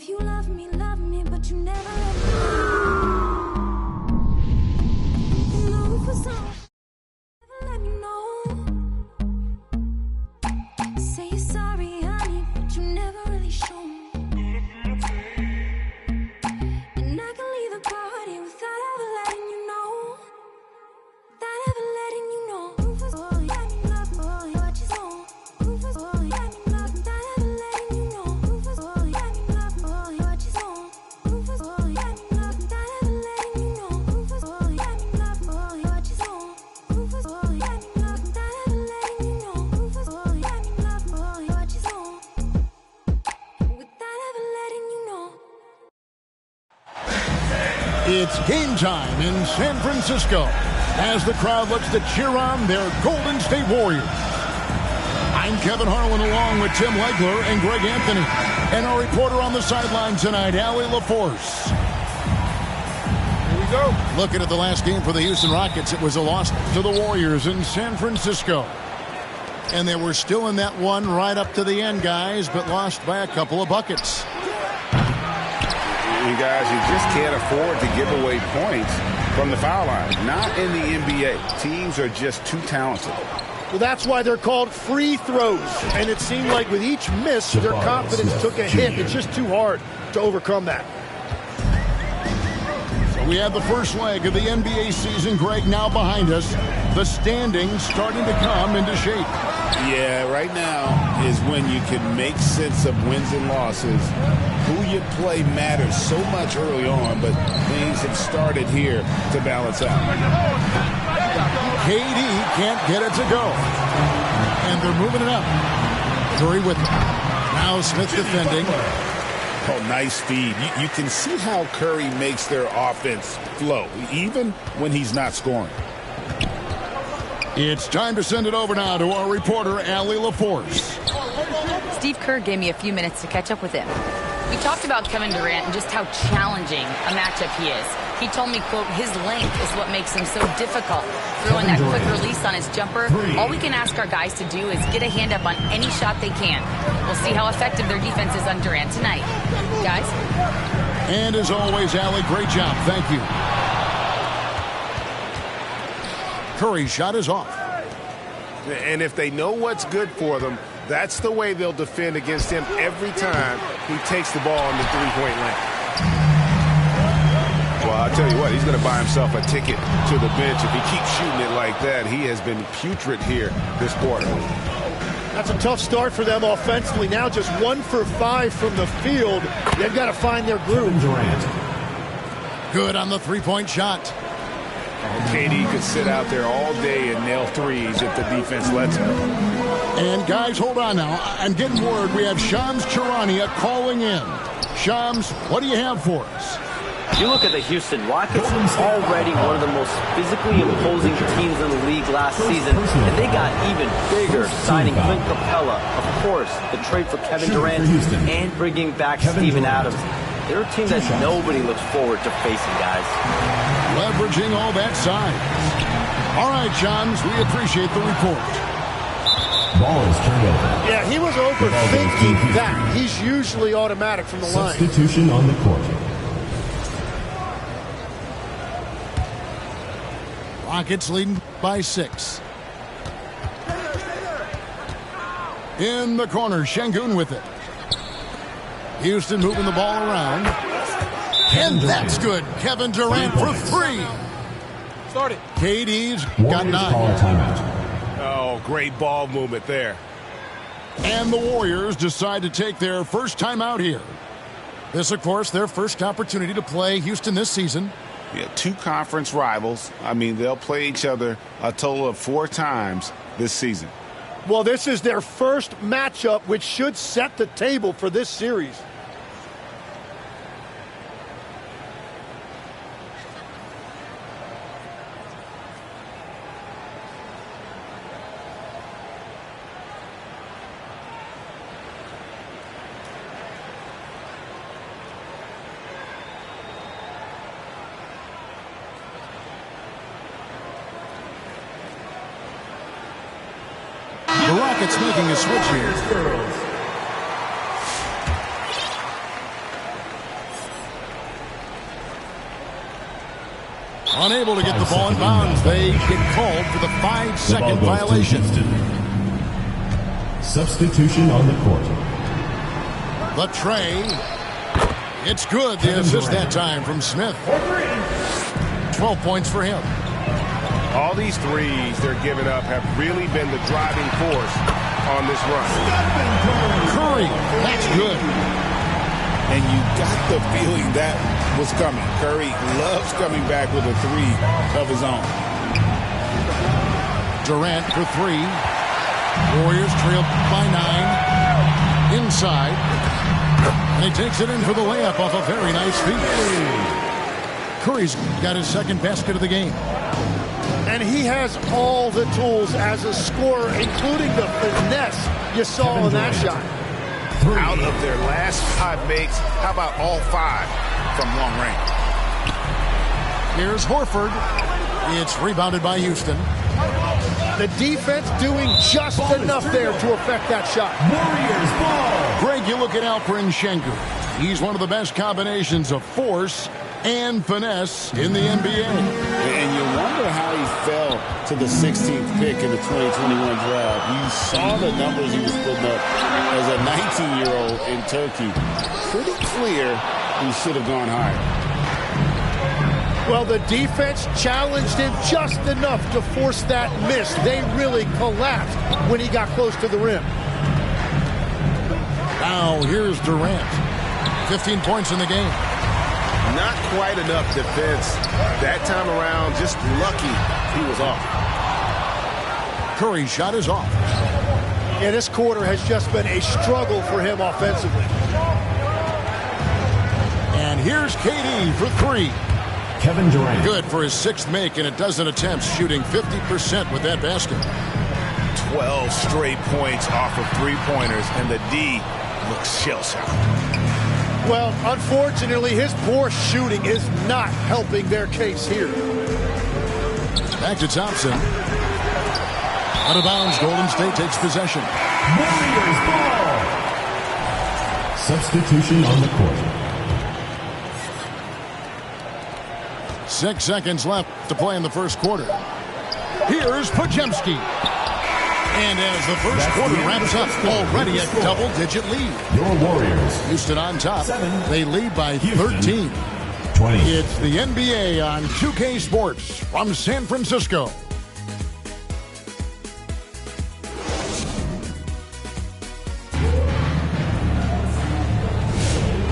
If you love me, but you never let me know for some, never let me know. Say you're sorry, honey, but you never really show me. And I can leave the party without ever letting you know. Without ever letting you know. Rufus, oh, yeah, me love, oh, what you know. Rufus, oh, yeah, me love, without ever letting you know. Rufus, oh, yeah, me love, oh, what you know. Rufus, oh, yeah, me love, without ever letting you know. Rufus, oh, yeah, me love, oh, what you know. Rufus, oh, yeah, me love, without ever letting you know. Rufus, oh, yeah, me love, oh, what you know. Without ever letting you know. It's game time in San Francisco as the crowd looks to cheer on their Golden State Warriors. I'm Kevin Harlan along with Tim Legler and Greg Anthony. And our reporter on the sideline tonight, Allie LaForce. Here we go. Looking at the last game for the Houston Rockets, it was a loss to the Warriors in San Francisco. And they were still in that one right up to the end, guys, but lost by a couple of buckets. You guys, you just can't afford to give away points from the foul line. Not in the NBA. Teams are just too talented. Well, that's why they're called free throws. And it seemed like with each miss, their confidence took a hit. It's just too hard to overcome that. So we have the first leg of the NBA season, Greg, now behind us. The standings starting to come into shape. Yeah, right now is when you can make sense of wins and losses. Who you play matters so much early on, but things have started here to balance out. KD can't get it to go. And they're moving it up. Curry with it. Now Smith defending. Oh, nice feed. You can see how Curry makes their offense flow, even when he's not scoring. It's time to send it over now to our reporter, Allie LaForce. Steve Kerr gave me a few minutes to catch up with him. We talked about Kevin Durant and just how challenging a matchup he is. He told me, quote, his length is what makes him so difficult. Throwing that quick release on his jumper, all we can ask our guys to do is get a hand up on any shot they can. We'll see how effective their defense is on Durant tonight. Guys? And as always, Allie, great job. Thank you. Curry's shot is off. And if they know what's good for them, that's the way they'll defend against him every time he takes the ball on the three-point line. Well, I'll tell you what, he's going to buy himself a ticket to the bench. If he keeps shooting it like that, he has been putrid here this quarter. That's a tough start for them offensively. Now just 1 for 5 from the field. They've got to find their groove. Good on the three-point shot. KD could sit out there all day and nail threes if the defense lets him. And guys, hold on now. I'm getting word we have Shams Charania calling in. Shams, what do you have for us? You look at the Houston Rockets, already one of the most physically imposing teams in the league last season, and they got even bigger, signing Clint Capella, of course, the trade for Kevin Durant, and bringing back Steven Adams. They're a team that nobody looks forward to facing, guys. Leveraging all that size. All right, Shams, we appreciate the report. Ball is turned over. Yeah, he was overthinking that. He's usually automatic from the line. Substitution on the court. Rockets leading by 6. In the corner, Şengün with it. Houston moving the ball around. And that's good. Kevin Durant for 3. Started. KD's got 9. Oh, great ball movement there. And the Warriors decide to take their first time out here. This, of course, their first opportunity to play Houston this season. Yeah, 2 conference rivals. I mean, they'll play each other a total of 4 times this season. Well, this is their first matchup, which should set the table for this series. The Rockets making a switch here. Unable to get the ball in bounds. They get called for the 5-second violation. Substitution on the court. The tray. It's good. The assist that time from Smith. 12 points for him. All these threes they're giving up have really been the driving force on this run. Curry, that's good. And you got the feeling that was coming. Curry loves coming back with a three of his own. Durant for three. Warriors trail by 9. Inside. And he takes it in for the layup off a very nice feed. Curry's got his second basket of the game. And he has all the tools as a scorer, including the finesse you saw in that shot. Out of their last 5 makes, how about all 5 from long range? Here's Horford. It's rebounded by Houston. The defense doing just enough there to affect that shot. Warriors ball. Greg, you look at Alperen Şengün. He's one of the best combinations of force and finesse in the NBA. And you wonder how he fell to the 16th pick in the 2021 draft. You saw the numbers he was putting up as a 19-year-old in Turkey. Pretty clear he should have gone higher. Well, the defense challenged him just enough to force that miss. They really collapsed when he got close to the rim. Now here's Durant. 15 points in the game. Not quite enough defense. That time around, just lucky he was off. Curry's shot is off. Yeah, this quarter has just been a struggle for him offensively. And here's KD for 3. Kevin Durant. Good for his 6th make and a dozen attempts, shooting 50% with that basket. 12 straight points off of 3-pointers, and the D looks shell-shocked. Well, unfortunately, his poor shooting is not helping their case here. Back to Thompson. Out of bounds, Golden State takes possession. Warriors ball. Substitution on the court. 6 seconds left to play in the first quarter. Here's Podziemski. And as the first quarter wraps up, already a double-digit lead. Your Warriors. Houston on top. 7. They lead by Houston, 13. 20. It's the NBA on 2K Sports from San Francisco.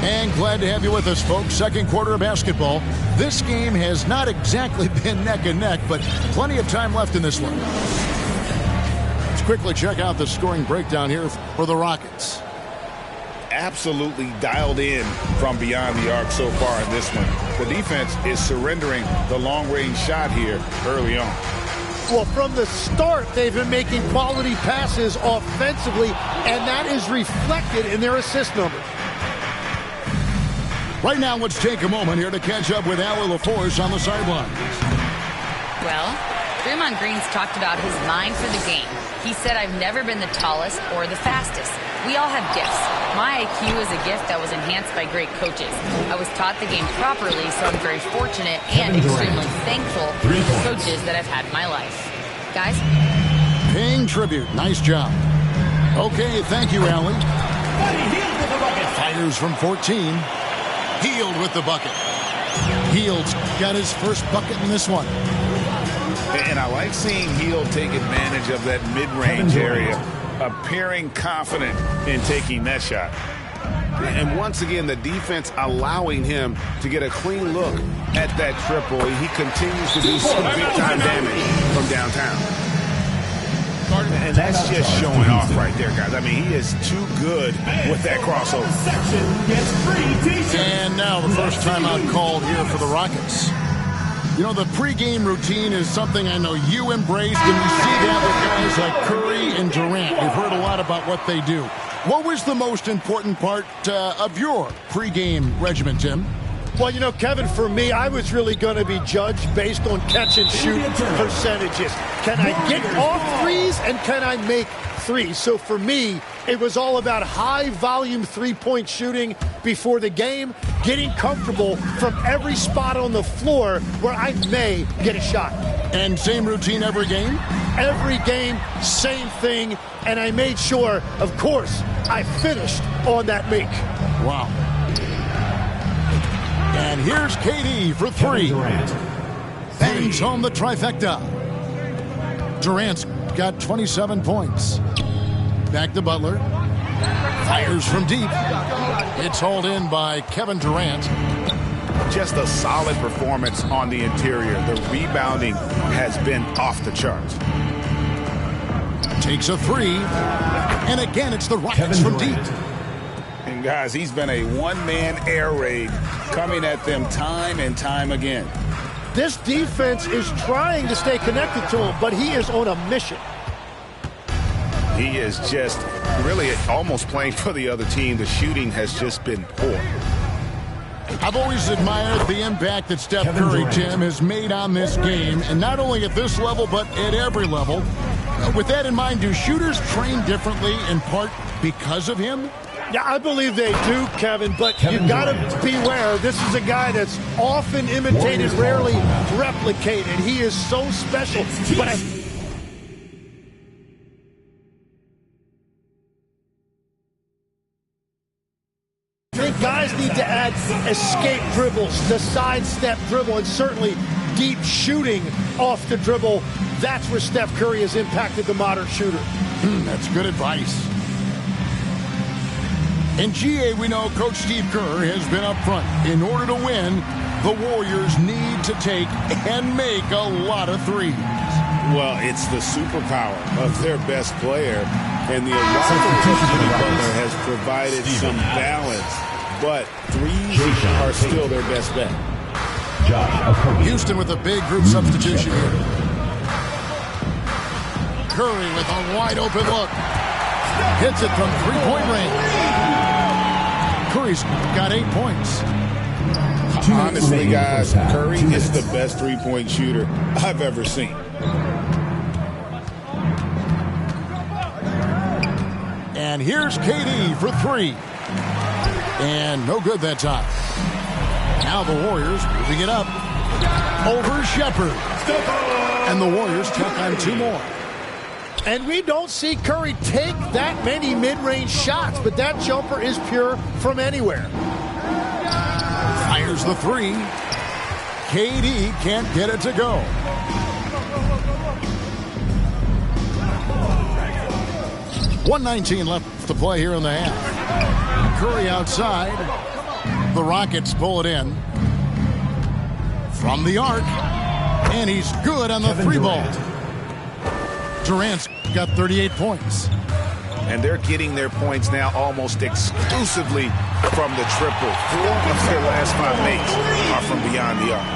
And glad to have you with us, folks. Second quarter of basketball. This game has not exactly been neck and neck, but plenty of time left in this one. Let's quickly check out the scoring breakdown here for the Rockets. Absolutely dialed in from beyond the arc so far in this one. The defense is surrendering the long-range shot here early on. Well, from the start, they've been making quality passes offensively, and that is reflected in their assist numbers. Right now, let's take a moment here to catch up with Allie LaForce on the sidelines. Well, Draymond Green's talked about his mind for the game. He said, I've never been the tallest or the fastest. We all have gifts. My IQ is a gift that was enhanced by great coaches. I was taught the game properly, so I'm very fortunate and extremely thankful for the coaches that I've had in my life. Guys? Paying tribute. Nice job. Okay, thank you, Allie. Fires from 14. Hield with the bucket. Hield's got his first bucket in this one. And I like seeing Hield take advantage of that mid-range area, appearing confident in taking that shot. And once again, the defense allowing him to get a clean look at that triple. He continues to do some big-time damage from downtown. And that's just showing off right there, guys. I mean, he is too good with that crossover. And now the first timeout called here for the Rockets. You know, the pregame routine is something I know you embraced, and you see that with guys like Curry and Durant. We've heard a lot about what they do. What was the most important part of your pregame regimen, Tim? Well, you know, Kevin, for me, I was really going to be judged based on catch and shoot percentages. Can I get off threes and can I make threes? So for me, it was all about high volume three-point shooting before the game, getting comfortable from every spot on the floor where I may get a shot. And same routine every game? Every game, same thing. And I made sure, of course, I finished on that make. Wow. And here's KD for three. Bangs home the trifecta. Durant's got 27 points. Back to Butler. Fires from deep. It's hauled in by Kevin Durant. Just a solid performance on the interior. The rebounding has been off the charts. Takes a three. And again, it's the Rockets from deep. And guys, he's been a one-man air raid coming at them time and time again. This defense is trying to stay connected to him, but he is on a mission. He is just really almost playing for the other team. The shooting has just been poor. I've always admired the impact that Steph Curry, Tim, has made on this game, and not only at this level, but at every level. With that in mind, do shooters train differently in part because of him? Yeah, I believe they do, Kevin, but you got to beware. This is a guy that's often imitated, rarely replicated. He is so special. But I think guys need to add escape dribbles, the sidestep dribble, and certainly deep shooting off the dribble. That's where Steph Curry has impacted the modern shooter. That's good advice. In GA, we know Coach Steve Kerr has been up front. In order to win, the Warriors need to take and make a lot of threes. Well, it's the superpower of their best player, and the arrival of Jimmy Butler has provided some balance, but threes are still their best bet. Houston with a big group substitution here. Curry with a wide open look. Hits it from three-point range. Curry's got 8 points. Honestly, guys, Curry is the best three-point shooter I've ever seen. And here's KD for three. And no good that time. Now the Warriors moving it up over Shepherd. And the Warriors tack on two more. And we don't see Curry take that many mid-range shots, but that jumper is pure from anywhere. Fires the three. KD can't get it to go. .119 left to play here in the half. Curry outside. The Rockets pull it in. From the arc. And he's good on the three ball. Durant's got 38 points. And they're getting their points now almost exclusively from the triple. 4 of their last 5 makes are from beyond the arc.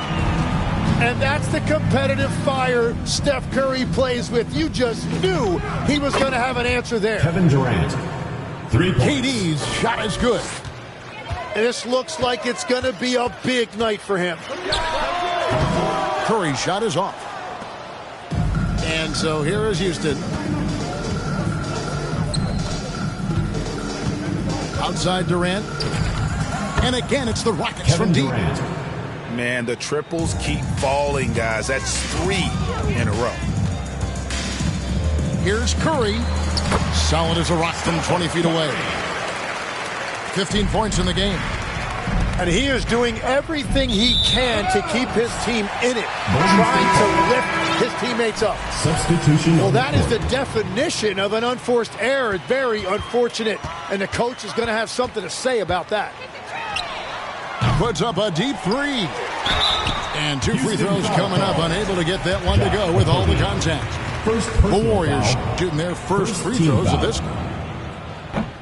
And that's the competitive fire Steph Curry plays with. You just knew he was going to have an answer there. Kevin Durant. 3 points. KD's shot is good. This looks like it's going to be a big night for him. Curry's shot is off. And so here is Houston. Outside Durant. And again, it's the Rockets Kevin from deep. Durant. Man, the triples keep falling, guys. That's 3 in a row. Here's Curry. Solid as a rock from 20 feet away. 15 points in the game. And he is doing everything he can to keep his team in it, trying to lift his teammates up. Substitution. Well, that is the definition of an unforced error. It's very unfortunate, and the coach is going to have something to say about that. Puts up a deep three. And 2 free throws coming up. Unable to get that one to go with all the contact. The Warriors shooting their first free throws of this game.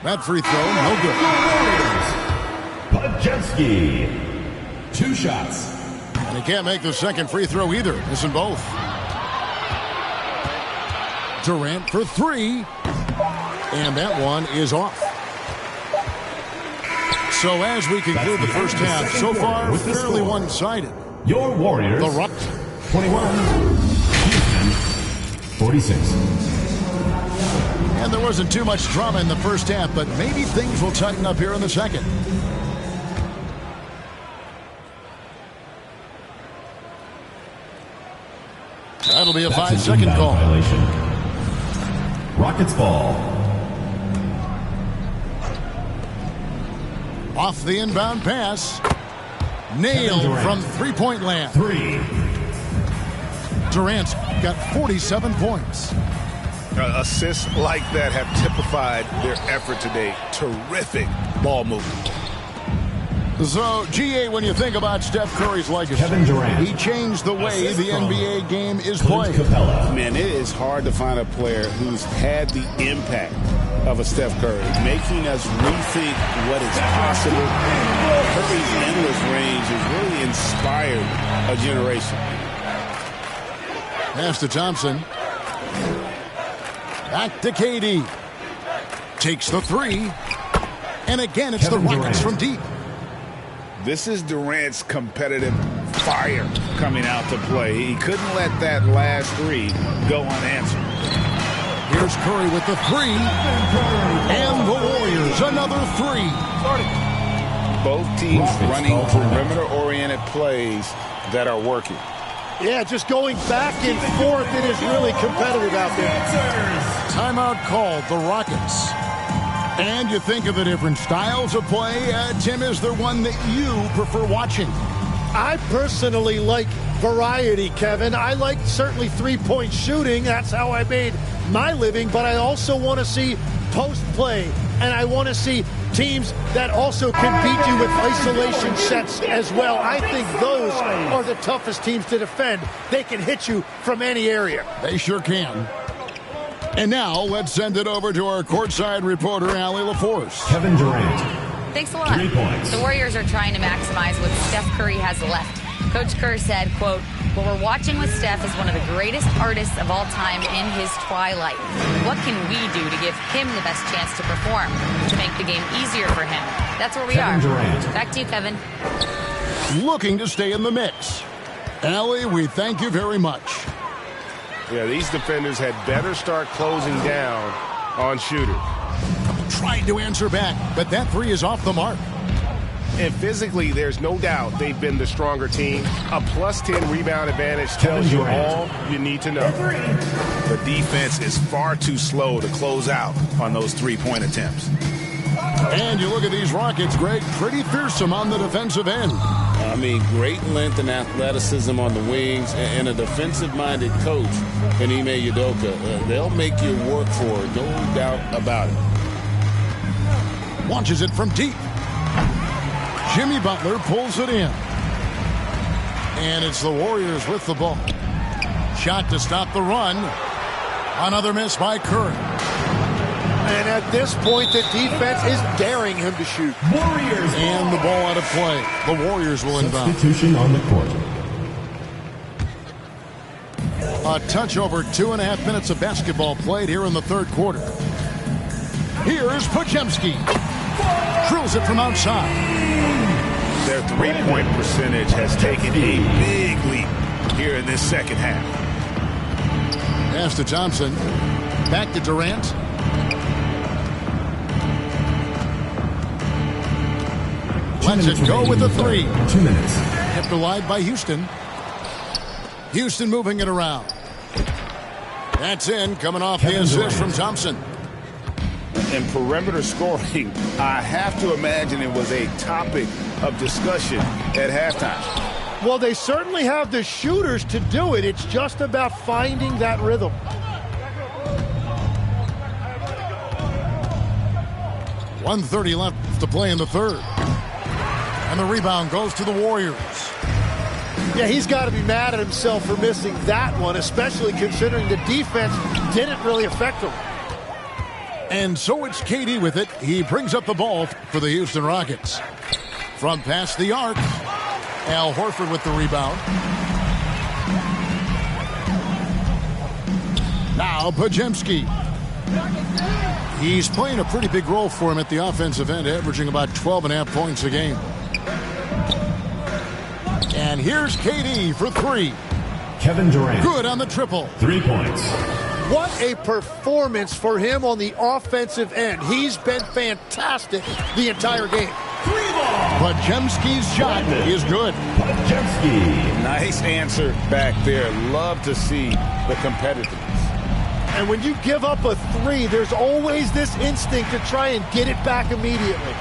That free throw, no good. Podjeski. 2 shots. And he can't make the second free throw either. Missing both. Durant for 3. And that one is off. So as we conclude the first half, so far fairly one-sided. Your Warriors. The Rock 21. Houston 46. And there wasn't too much drama in the first half, but maybe things will tighten up here in the second. That'll be a 5-second call. Violation. Rockets ball. Off the inbound pass. Nailed from three-point land. 3. Durant got 47 points. Assists like that have typified their effort today. Terrific ball movement. So, GA, when you think about Steph Curry's legacy, Kevin Durant. he changed the way the NBA game is played. Man, it is hard to find a player who's had the impact of a Steph Curry, making us rethink what is possible. Curry's endless range has really inspired a generation. Pass to Thompson. Back to KD. Takes the three. And again, it's Kevin the Rockets Durant. from deep. This is Durant's competitive fire coming out to play. He couldn't let that last three go unanswered. Here's Curry with the three. And the Warriors, another three. Both teams running perimeter-oriented plays that are working. Yeah, just going back and forth. It is really competitive out there. Timeout called, the Rockets. And you think of the different styles of play. Tim, is there one that you prefer watching? I personally like variety, Kevin. I like certainly three-point shooting. That's how I made my living. But I also want to see post play. And I want to see teams that also can beat you with isolation sets as well. I think those are the toughest teams to defend. They can hit you from any area. They sure can. And now, let's send it over to our courtside reporter, Allie LaForce. Kevin Durant. Thanks a lot. 3 points. The Warriors are trying to maximize what Steph Curry has left. Coach Kerr said, quote, "What we're watching with Steph is one of the greatest artists of all time in his twilight. What can we do to give him the best chance to perform, to make the game easier for him?" That's where we Kevin are. Durant. Back to you, Kevin. Looking to stay in the mix. Allie, we thank you very much. Yeah, these defenders had better start closing down on shooters. Tried to answer back, but that three is off the mark. And physically, there's no doubt they've been the stronger team. A +10 rebound advantage tells you all you need to know. The defense is far too slow to close out on those three-point attempts. And you look at these Rockets, Greg, pretty fearsome on the defensive end. I mean, great length and athleticism on the wings, and a defensive-minded coach in Ime Udoka. They'll make you work for it, no doubt about it. Launches it from deep. Jimmy Butler pulls it in. And it's the Warriors with the ball. Shot to stop the run. Another miss by Curry. And at this point, the defense is daring him to shoot. Warriors. And the ball out of play. The Warriors will inbound. Substitution on the court. A touch over 2.5 minutes of basketball played here in the third quarter. Here is Podziemski. Drills it from outside. Their three-point percentage has taken a big leap here in this second half. Pass to Thompson. Back to Durant. Lets it go with the three. 2 minutes. Kept alive by Houston. Houston moving it around. That's in, coming off the assist from Thompson. And perimeter scoring, I have to imagine it was a topic of discussion at halftime. Well, they certainly have the shooters to do it. It's just about finding that rhythm. .130 left to play in the third. And the rebound goes to the Warriors. Yeah, he's got to be mad at himself for missing that one, especially considering the defense didn't really affect him. And so it's KD with it. He brings up the ball for the Houston Rockets. From past the arc, Al Horford with the rebound. Now Podziemski. He's playing a pretty big role for him at the offensive end, averaging about 12.5 points a game. And here's KD for three. Kevin Durant. Good on the triple. 3 points. What a performance for him on the offensive end. He's been fantastic the entire game. Podziemski's shot is good. Podziemski. Nice answer back there. Love to see the competitiveness. And when you give up a three, there's always this instinct to try and get it back immediately.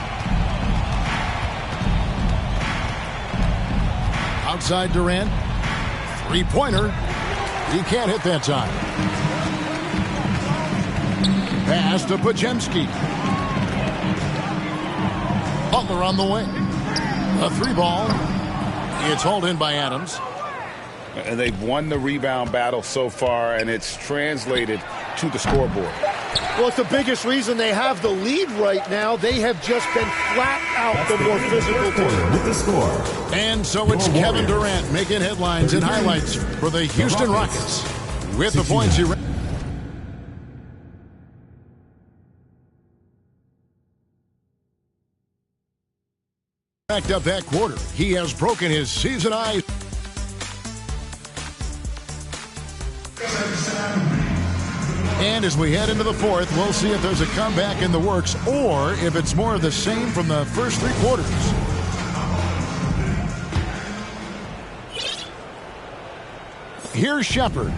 Outside Durant. Three-pointer. He can't hit that time. Pass to Podziemski. Butler on the wing. A three ball. It's hauled in by Adams. And they've won the rebound battle so far, and it's translated to the scoreboard. Well, it's the biggest reason they have the lead right now. They have just been flat out the more physical team. With the score. And so it's Kevin Durant making headlines and highlights for the Houston Rockets. With the points he racked up that quarter. He has broken his season high. And as we head into the fourth, we'll see if there's a comeback in the works or if it's more of the same from the first three quarters. Here's Shepherd.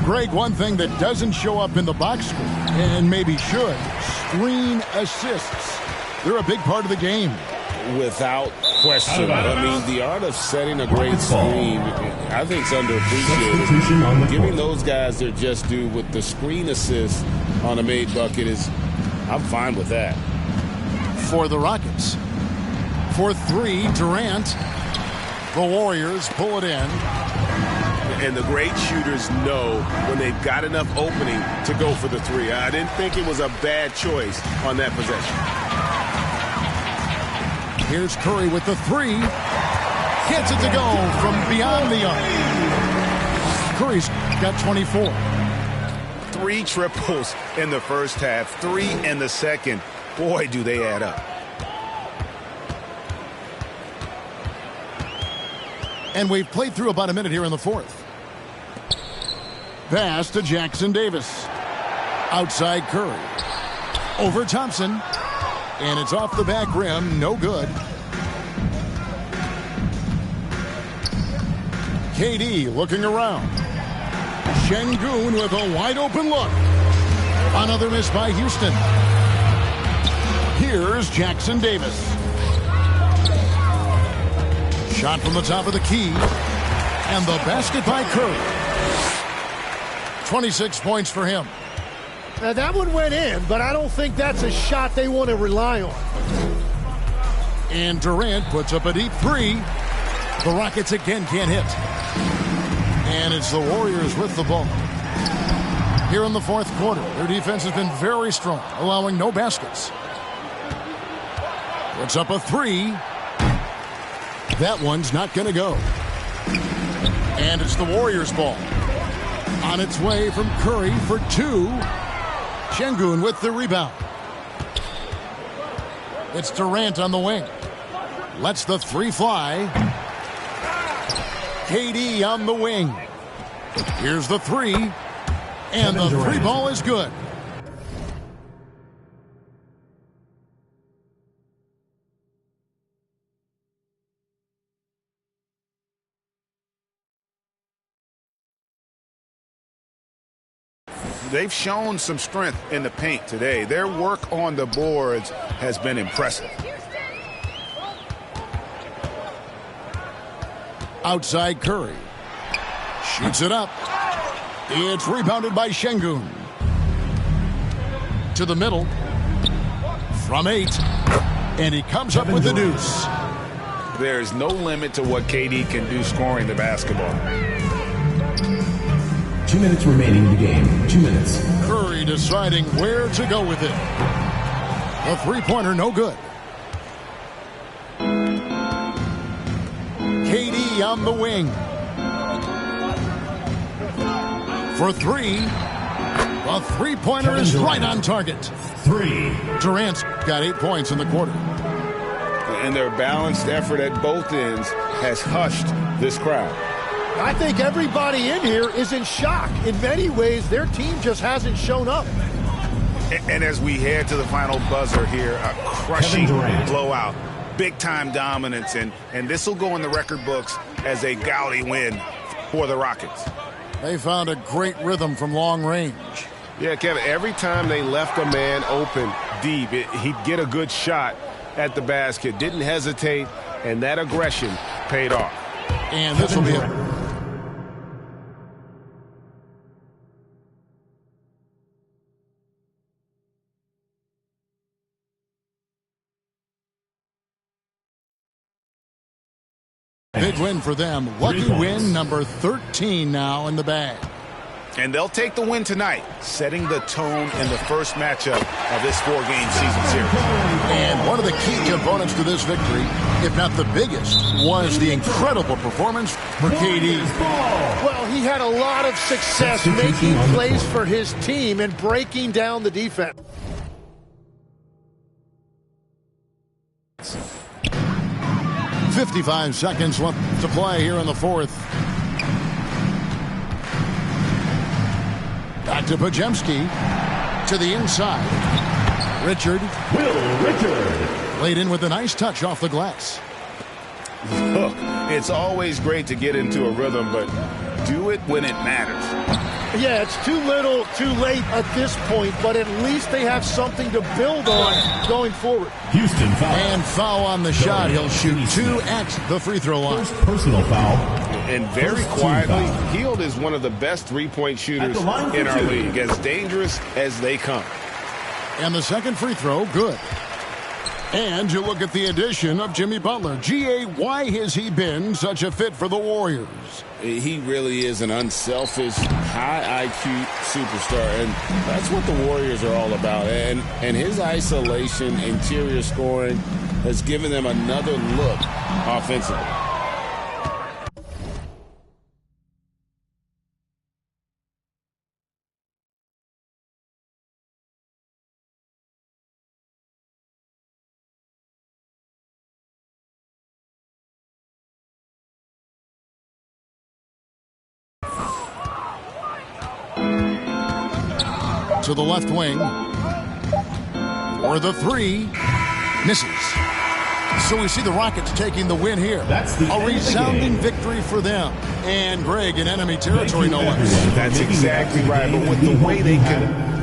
Greg, one thing that doesn't show up in the box score, and maybe should, screen assists. They're a big part of the game. Without question. I mean, the art of setting a great screen, I think it's underappreciated. Giving those guys their just due with the screen assist on a made bucket I'm fine with that. For the Rockets. For three, Durant. The Warriors pull it in. And the great shooters know when they've got enough opening to go for the three. I didn't think it was a bad choice on that possession. Here's Curry with the three. Gets it to go from beyond the arc. Curry's got 24. 3 triples in the first half, 3 in the second. Boy, do they add up. And we've played through about a minute here in the fourth. Pass to Jackson Davis. Outside Curry. Over Thompson. And it's off the back rim. No good. KD looking around. Şengün with a wide open look. Another miss by Houston. Here's Jackson Davis. Shot from the top of the key. And the basket by Curry. 26 points for him. Now that one went in, but I don't think that's a shot they want to rely on. And Durant puts up a deep three. The Rockets again can't hit. And it's the Warriors with the ball. Here in the fourth quarter, their defense has been very strong, allowing no baskets. Puts up a three. That one's not going to go. And it's the Warriors' ball. On its way from Curry for two. Şengün with the rebound. It's Durant on the wing. Lets the three fly. KD on the wing. Here's the three. And the three ball is good. They've shown some strength in the paint today. Their work on the boards has been impressive. Outside Curry. Shoots it up. It's rebounded by Şengün. To the middle. From 8. And he comes up with the deuce. There's no limit to what KD can do scoring the basketball. 2 minutes remaining in the game. 2 minutes. Curry deciding where to go with it. A three-pointer, no good. KD on the wing. for three. The three-pointer is right on target. 3. Durant's got 8 points in the quarter. And their balanced effort at both ends has hushed this crowd. I think everybody in here is in shock. In many ways, their team just hasn't shown up. And as we head to the final buzzer here, a crushing blowout, big-time dominance, and this will go in the record books as a gaudy win for the Rockets. They found a great rhythm from long range. Yeah, Kevin, every time they left a man open deep, he'd get a good shot at the basket, didn't hesitate, and that aggression paid off. And this will be a... big win for them. Lucky win number 13 now in the bag. And they'll take the win tonight, setting the tone in the first matchup of this 4-game season series. And one of the key components to this victory, if not the biggest, was the incredible performance for KD. Well, he had a lot of success making plays for his team and breaking down the defense. .55 seconds left to play here in the fourth. Back to Podziemski. To the inside. Richard. Laid in with a nice touch off the glass. Look, it's always great to get into a rhythm, but do it when it matters. Yeah, it's too little, too late at this point, but at least they have something to build on going forward. Houston foul. And foul on the shot. He'll shoot 2 at the free throw line. First personal foul. And very quietly, Hield is one of the best three-point shooters in our league, as dangerous as they come. And the second free throw, good. And you look at the addition of Jimmy Butler. G.A., why has he been such a fit for the Warriors? He really is an unselfish, high IQ superstar, and that's what the Warriors are all about. And his isolation, interior scoring has given them another look offensively. To the left wing. For the three. Misses. So we see the Rockets taking the win here. A resounding victory for them. And Greg in enemy territory, no less. That's exactly right. But with the way they can